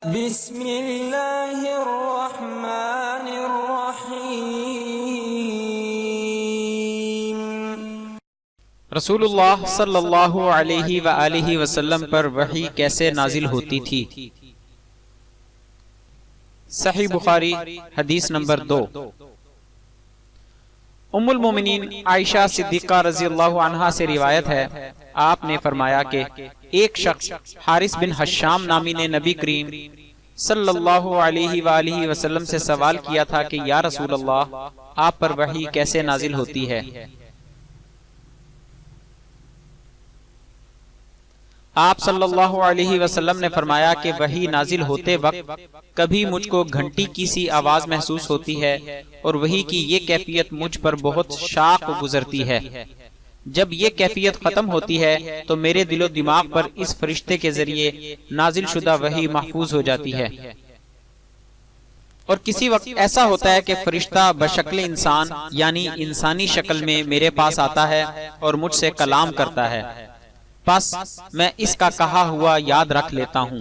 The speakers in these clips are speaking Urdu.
بسم اللہ الرحمن الرحیم۔ رسول اللہ صلی اللہ علیہ وآلہ وسلم پر وحی کیسے نازل ہوتی تھی؟ صحیح بخاری حدیث نمبر 2۔ ام المومنین عائشہ صدیقہ رضی اللہ عنہا سے روایت ہے، آپ نے فرمایا کہ ایک شخص حارث بن حشام نامی نے نبی کریم صلی اللہ علیہ وآلہ وسلم سے سوال کیا تھا کہ یا رسول اللہ، آپ پر وحی کیسے نازل ہوتی ہے؟ آپ صلی اللہ علیہ وسلم نے فرمایا کہ وحی نازل ہوتے وقت کبھی مجھ کو گھنٹی کی سی آواز محسوس ہوتی ہے اور وحی کی یہ کیفیت مجھ پر بہت شاق گزرتی ہے۔ جب یہ کیفیت ختم ہوتی ہے تو میرے دل و دماغ پر اس فرشتے کے ذریعے نازل شدہ وحی محفوظ ہو جاتی ہے، اور کسی وقت ایسا ہوتا ہے کہ فرشتہ بشکل انسان یعنی انسانی شکل میں میرے پاس آتا ہے اور مجھ سے کلام کرتا ہے، بس میں اس کا کہا ہوا یاد رکھ لیتا ہوں۔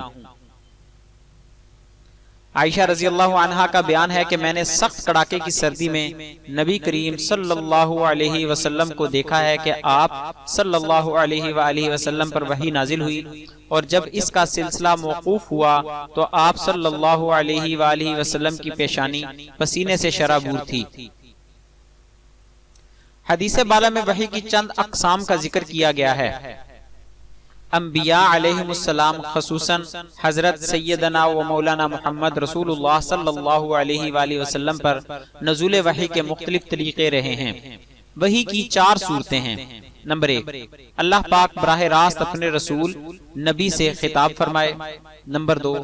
عائشہ رضی اللہ عنہا کا بیان ہے کہ میں نے سخت کڑاکے کی سردی میں نبی کریم صلی اللہ علیہ وسلم کو دیکھا ہے کہ آپ صلی اللہ علیہ وآلہ وسلم پر وحی نازل ہوئی، اور جب اس کا سلسلہ موقوف ہوا تو آپ صلی اللہ علیہ وآلہ وسلم کی پیشانی پسینے سے شرابور تھی۔ حدیث بالا میں وحی کی چند اقسام کا ذکر کیا گیا ہے۔ انبیاء علیہم السلام خصوصاً حضرت سیدنا و مولانا محمد رسول اللہ صلی اللہ علیہ وآلہ وسلم پر نزول وحی کے مختلف طریقے رہے ہیں۔ وحی کی 4 صورتیں ہیں۔ نمبر 1، اللہ پاک براہ راست اپنے رسول نبی سے خطاب فرمائے۔ نمبر 2،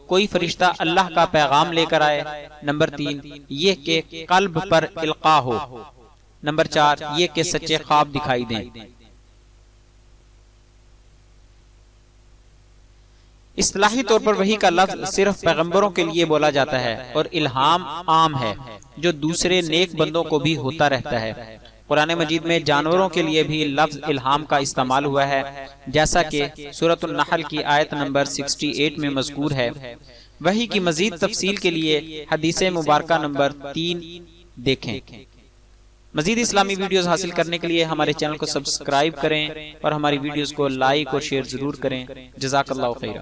کوئی فرشتہ اللہ کا پیغام لے کر آئے۔ نمبر 3، یہ کہ قلب پر القاء ہو۔ نمبر 4، یہ کہ سچے خواب دکھائی دیں۔ اصطلاحی طور پر وحی کا لفظ صرف پیغمبروں کے لیے بولا جاتا ہے، اور الہام عام ہے جو دوسرے نیک بندوں کو بھی ہوتا رہتا ہے۔ قرآن مجید میں جانوروں کے لیے بھی لفظ الہام کا استعمال ہوا ہے، جیسا کہ سورۃ النحل کی آیت نمبر 68 میں مذکور ہے۔ وحی کی مزید تفصیل کے لیے حدیث مبارکہ نمبر 3 دیکھیں۔ مزید اسلامی ویڈیوز حاصل کرنے کے لیے ہمارے چینل کو سبسکرائب کریں اور ہماری ویڈیوز کو لائک اور شیئر ضرور کریں۔ جزاک اللہ خیرہ۔